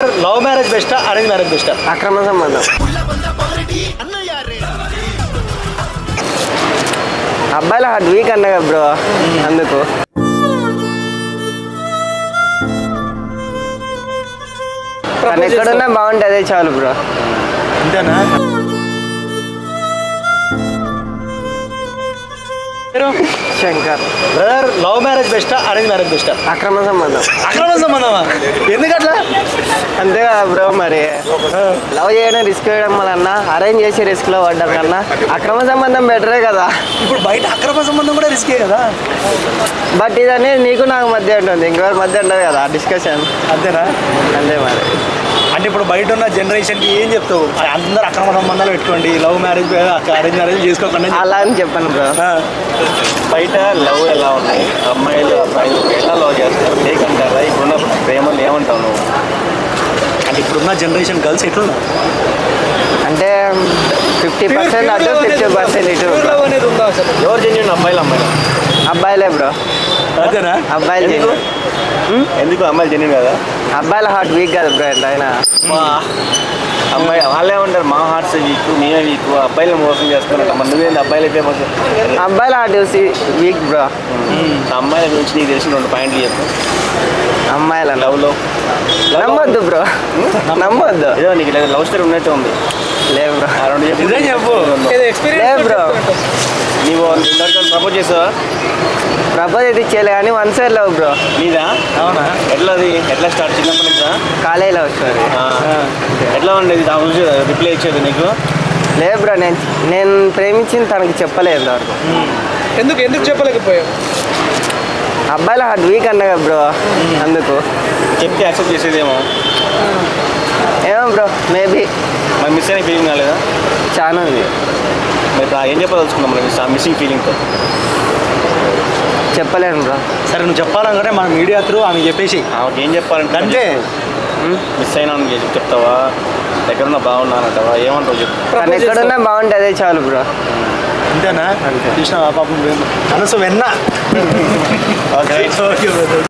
Love marriage బెస్టా arrange marriage బెస్టా? అక్రమ సంబంధం. అబ్బాయిల హార్ట్ వీక్ అన్నగా బ్రో, అందుకు తను ఎక్కడున్నా బాగుంటుంది చాలు బ్రో. అంతేనా? శంకర్. బ్రదర్, లవ్ మ్యారేజ్ బెస్టా అరేంజ్ మ్యారేజ్ బెస్టా? అక్రమ సంబంధం. అక్రమ సంబంధమా? ఎందుకట్లా? అంతే కదా బ్రో, మరి లవ్ చేయడం రిస్క్ వేయడం వలన అరేంజ్ చేసి రిస్క్ లో పడ్డం కన్నా అక్రమ సంబంధం బెటరే కదా. ఇప్పుడు బయట అక్రమ సంబంధం కూడా రిస్కే కదా. బట్ ఇదనేది నీకు నాకు మధ్య ఉంటుంది, ఇంకెవరి మధ్య ఉంటుంది కదా డిస్కషన్. అంతేనా? అంతే మరి. అంటే ఇప్పుడు బయట ఉన్న జనరేషన్కి ఏం చెప్తావు? అందరూ అక్రమ సంబంధాలు పెట్టుకోండి, లవ్ మ్యారేజ్ అరేంజ్ మ్యారేజ్ చేసుకోకండి అలా అని చెప్పాను బ్రో. బయట లవ్ ఎలా ఉన్నాయి, అమ్మాయిలు అబ్బాయిలు ఎలా లవ్ చేస్తారు, లేకంటారా? ఇప్పుడున్న ప్రేమలు ఏమంటావు నువ్వు? అంటే ఇప్పుడున్న జనరేషన్ గర్ల్స్ ఎట్లున్నారు అంటే 50% అటు 50% ఇటు. ఎవరు జెన్యూన్, అబ్బాయిలు అమ్మాయిలు? అబ్బాయిలే బ్రో. అంతేనా? అబ్బాయిలు ఎందుకు అమ్మాయిలు జెన్యూన్ కదా? అబ్బాయిల హార్ట్ వీక్ కదా బ్రో ఎంతైనా. అమ్మాయి వాళ్ళే ఉంటారు, మా హార్ట్స్ వీక్, మేమే వీక్, అబ్బాయిలు మోసం చేస్తున్నారు. మన నువ్వేంది అబ్బాయిలు అయితే అబ్బాయిల హార్ట్ వీక్ బ్రో. అమ్మాయిల గురించి నీకు తెలిసిన 2 పాయింట్లు చెప్పు. అమ్మాయిల లవ్లో నమ్మొద్దు బ్రో, నమ్మొద్దు. ఏదో నీకు లవ్ స్టోరీ ఉన్నట్టు ఉంది. లేదు బ్రో. ఆ 2 చెప్పు. లేదు బ్రో. నీవు ప్రపోజ్ చేసావా? ప్రపోజ్ అయితే ఇచ్చేయాలి కానీ 1 సైడ్ లవ్ బ్రో. నీదా? అవునా? ఎట్లా స్టార్ట్ చిన్నప్పటి నుంచా? కాలేజీలో వస్తుంది. ఎట్లా ఉండేది? దాని గురించి రిప్లై ఇచ్చేది నీకు? లేదు బ్రో, నేను ప్రేమించింది తనకి చెప్పలేదు ఇంతవరకు. ఎందుకు చెప్పలేకపోయావు? అబ్బాయిల హార్ట్ వీక్ అన్నగా బ్రో, అందుకు. చెప్తే యాక్సెప్ట్ చేసేదేమో. ఏమో బ్రో, మేబీ. మరి మిస్ అయిన ఫీలింగ్ రాలేదా? చాలా ఉంది. మరి ఏం చెప్పదలుచుకున్నాం మనకి ఆ మిస్సింగ్ ఫీలింగ్తో? చెప్పలేను బ్రో. సరే, నువ్వు చెప్పాలంటే మన మీడియా త్రూ ఆమె చెప్పేసి ఆమెకి ఏం చెప్పాలంటే అంటే మిస్ అయినా చెప్తావా, ఎక్కడున్నా బాగున్నానంటావా, ఏమంటావు చెప్పు. తను ఎక్కడున్నా బాగుంటుంది చాలు బ్రో. అంతేనా? అంతే. చూసినా పాపం మనసు వెన్న. ఓకే.